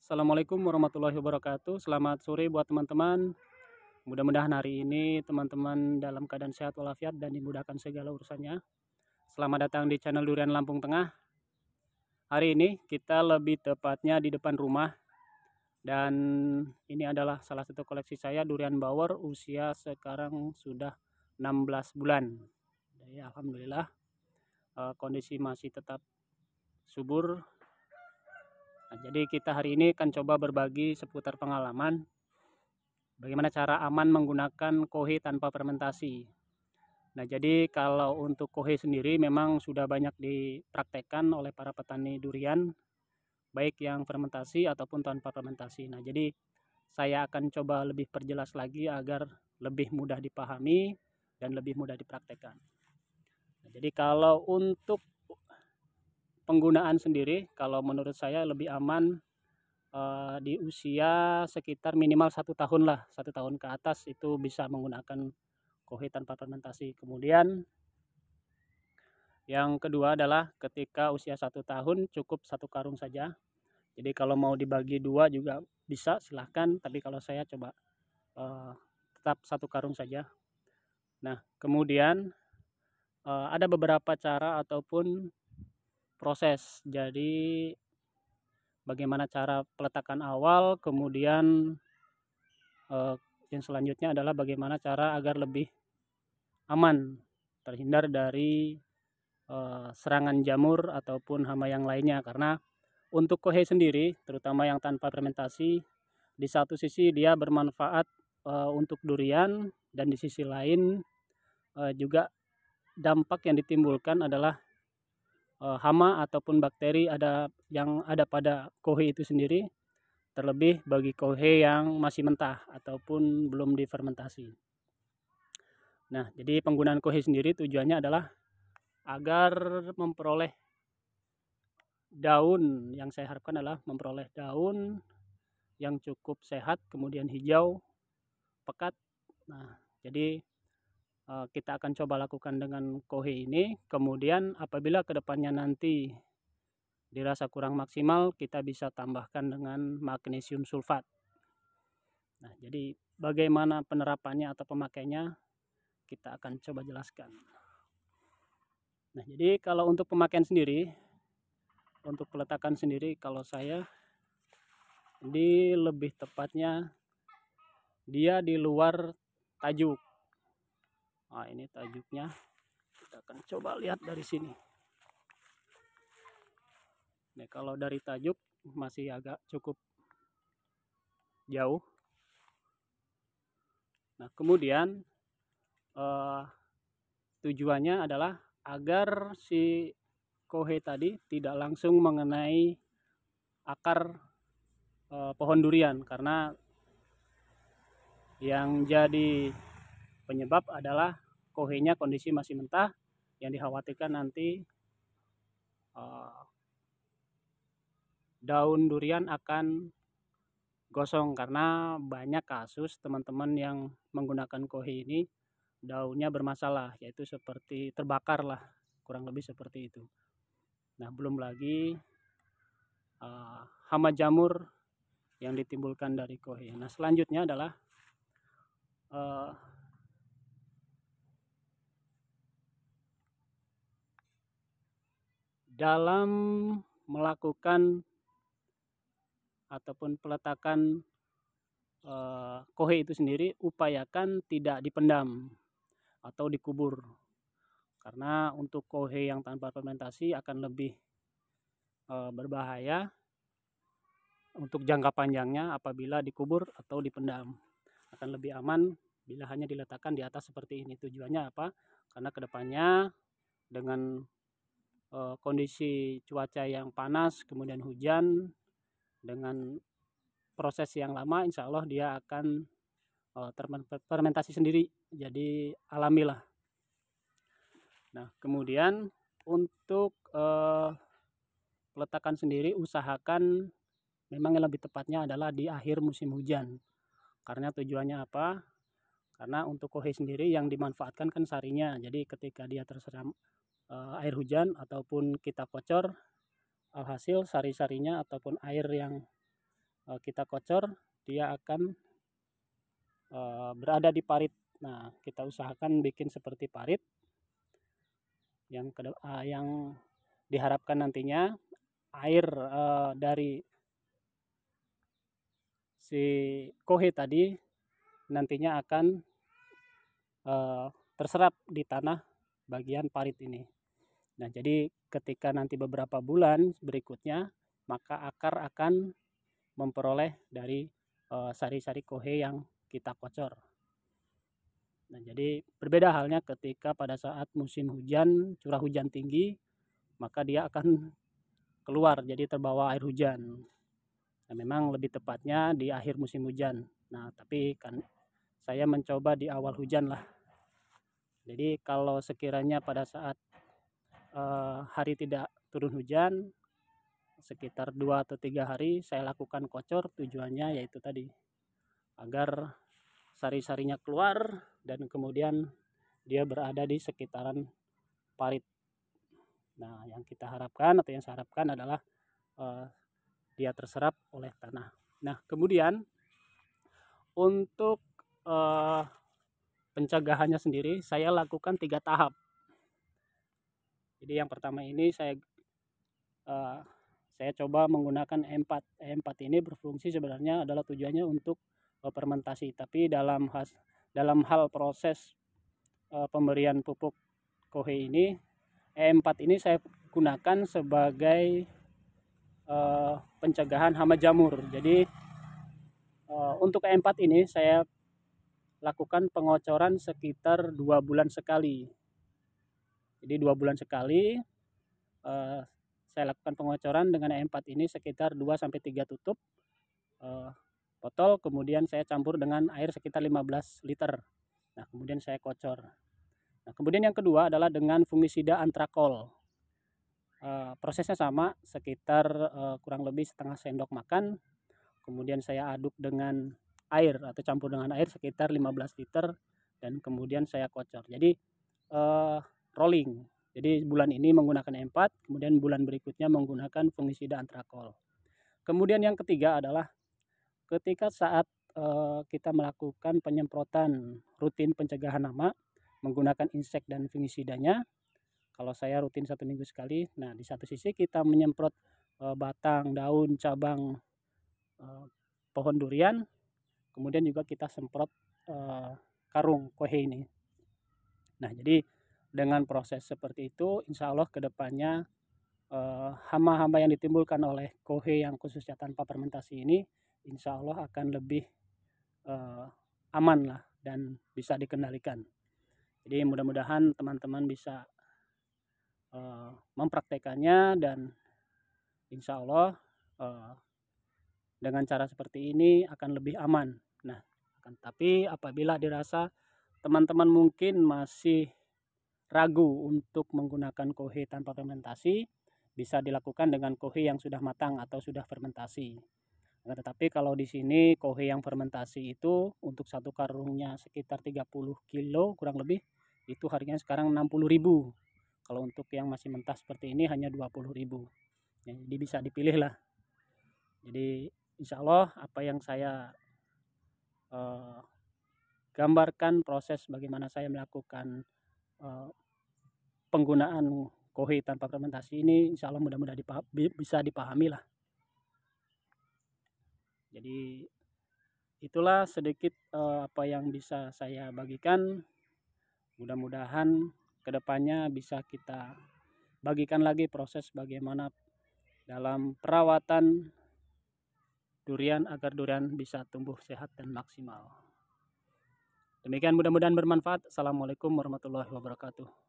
Assalamualaikum warahmatullahi wabarakatuh. Selamat sore buat teman-teman. Mudah-mudahan hari ini teman-teman dalam keadaan sehat walafiat dan dimudahkan segala urusannya. Selamat datang di channel Durian Lampung Tengah. Hari ini kita lebih tepatnya di depan rumah. Dan ini adalah salah satu koleksi saya, durian bawor, usia sekarang sudah 16 bulan. Jadi alhamdulillah kondisi masih tetap subur. Nah, jadi kita hari ini akan coba berbagi seputar pengalaman bagaimana cara aman menggunakan kohe tanpa fermentasi. Nah, jadi kalau untuk kohe sendiri memang sudah banyak dipraktekkan oleh para petani durian, baik yang fermentasi ataupun tanpa fermentasi. Nah, jadi saya akan coba lebih perjelas lagi agar lebih mudah dipahami dan lebih mudah dipraktekkan. Nah, jadi kalau untuk penggunaan sendiri, kalau menurut saya lebih aman di usia sekitar minimal 1 tahun lah, 1 tahun ke atas itu bisa menggunakan kohe tanpa fermentasi. Kemudian yang kedua adalah ketika usia 1 tahun cukup 1 karung saja. Jadi kalau mau dibagi 2 juga bisa, silahkan. Tapi kalau saya coba tetap 1 karung saja. Nah, kemudian ada beberapa cara ataupun proses. Jadi bagaimana cara peletakan awal, kemudian yang selanjutnya adalah bagaimana cara agar lebih aman terhindar dari serangan jamur ataupun hama yang lainnya. Karena untuk kohe sendiri, terutama yang tanpa fermentasi, di satu sisi dia bermanfaat untuk durian, dan di sisi lain juga dampak yang ditimbulkan adalah hama ataupun bakteri yang ada pada kohe itu sendiri, terlebih bagi kohe yang masih mentah ataupun belum difermentasi. Nah, jadi penggunaan kohe sendiri tujuannya adalah agar memperoleh daun, yang saya harapkan adalah memperoleh daun yang cukup sehat, kemudian hijau, pekat. Nah, jadi kita akan coba lakukan dengan kohe ini. Kemudian apabila kedepannya nanti dirasa kurang maksimal, kita bisa tambahkan dengan magnesium sulfat. Nah, jadi bagaimana penerapannya atau pemakaiannya kita akan coba jelaskan. Nah, jadi kalau untuk pemakaian sendiri, untuk peletakan sendiri, kalau saya ini lebih tepatnya dia di luar tajuk. Nah, ini tajuknya, kita akan coba lihat dari sini. Nah, kalau dari tajuk masih agak cukup jauh. Nah, kemudian tujuannya adalah agar si kohe tadi tidak langsung mengenai akar pohon durian, karena yang jadi penyebab adalah kohenya kondisi masih mentah, yang dikhawatirkan nanti daun durian akan gosong, karena banyak kasus teman-teman yang menggunakan kohe ini daunnya bermasalah, yaitu seperti terbakar lah, kurang lebih seperti itu. Nah, belum lagi hama jamur yang ditimbulkan dari kohe. Nah, selanjutnya adalah dalam melakukan ataupun peletakan kohe itu sendiri, upayakan tidak dipendam atau dikubur, karena untuk kohe yang tanpa fermentasi akan lebih berbahaya untuk jangka panjangnya apabila dikubur atau dipendam. Akan lebih aman bila hanya diletakkan di atas seperti ini. Tujuannya apa? Karena kedepannya dengan kondisi cuaca yang panas, kemudian hujan, dengan proses yang lama, insya Allah dia akan terfermentasi sendiri, jadi alamilah. Nah, kemudian untuk peletakan sendiri usahakan memang yang lebih tepatnya adalah di akhir musim hujan. Karena tujuannya apa? Karena untuk kohe sendiri yang dimanfaatkan kan sarinya. Jadi ketika dia terserang air hujan ataupun kita kocor, alhasil sari-sarinya ataupun air yang kita kocor, dia akan berada di parit. Nah, kita usahakan bikin seperti parit yang diharapkan nantinya air dari si kohe tadi nantinya akan terserap di tanah bagian parit ini. Nah, jadi ketika nanti beberapa bulan berikutnya, maka akar akan memperoleh dari sari-sari kohe yang kita kocor. Nah, jadi berbeda halnya ketika pada saat musim hujan, curah hujan tinggi, maka dia akan keluar, jadi terbawa air hujan. Nah, memang lebih tepatnya di akhir musim hujan. Nah, tapi kan saya mencoba di awal hujan lah. Jadi kalau sekiranya pada saat hari tidak turun hujan, sekitar 2 atau 3 hari saya lakukan kocor, tujuannya yaitu tadi agar sari-sarinya keluar dan kemudian dia berada di sekitaran parit. Nah, yang kita harapkan atau yang saya harapkan adalah dia terserap oleh tanah. Nah, kemudian untuk pencegahannya sendiri saya lakukan 3 tahap. Jadi yang pertama ini saya coba menggunakan E4. E4 ini berfungsi sebenarnya adalah tujuannya untuk fermentasi, tapi dalam hal proses pemberian pupuk kohe ini, E4 ini saya gunakan sebagai pencegahan hama jamur. Jadi untuk E4 ini saya lakukan pengocoran sekitar 2 bulan sekali. Jadi 2 bulan sekali saya lakukan pengocoran dengan E4 ini sekitar 2-3 tutup botol, kemudian saya campur dengan air sekitar 15 liter. Nah, kemudian saya kocor. Nah, kemudian yang kedua adalah dengan fungisida antrakol. Prosesnya sama, sekitar kurang lebih setengah sendok makan. Kemudian saya aduk dengan air atau campur dengan air sekitar 15 liter dan kemudian saya kocor. Jadi rolling. Jadi bulan ini menggunakan E4, kemudian bulan berikutnya menggunakan fungisida antrakol. Kemudian yang ketiga adalah ketika saat kita melakukan penyemprotan rutin pencegahan hama menggunakan insek dan fungisidanya. Kalau saya rutin 1 minggu sekali. Nah, di satu sisi kita menyemprot batang, daun, cabang pohon durian, kemudian juga kita semprot karung kohe ini. Nah, jadi dengan proses seperti itu, insya Allah kedepannya hama-hama yang ditimbulkan oleh kohe yang khususnya tanpa fermentasi ini, insya Allah akan lebih aman lah dan bisa dikendalikan. Jadi mudah-mudahan teman-teman bisa mempraktekannya dan insya Allah dengan cara seperti ini akan lebih aman. Nah, tapi apabila dirasa teman-teman mungkin masih ragu untuk menggunakan kohe tanpa fermentasi, bisa dilakukan dengan kohe yang sudah matang atau sudah fermentasi. Nah, tetapi kalau di sini kohe yang fermentasi itu untuk satu karungnya sekitar 30 kilo kurang lebih, itu harganya sekarang 60.000. Kalau untuk yang masih mentah seperti ini hanya 20.000. Ya, jadi bisa dipilih lah. Jadi insya Allah apa yang saya gambarkan proses bagaimana saya melakukan penggunaan kohe tanpa fermentasi ini, insya Allah mudah-mudahan bisa dipahami lah. Jadi itulah sedikit apa yang bisa saya bagikan. Mudah-mudahan kedepannya bisa kita bagikan lagi proses bagaimana dalam perawatan durian agar durian bisa tumbuh sehat dan maksimal. Demikian, mudah-mudahan bermanfaat. Assalamualaikum warahmatullahi wabarakatuh.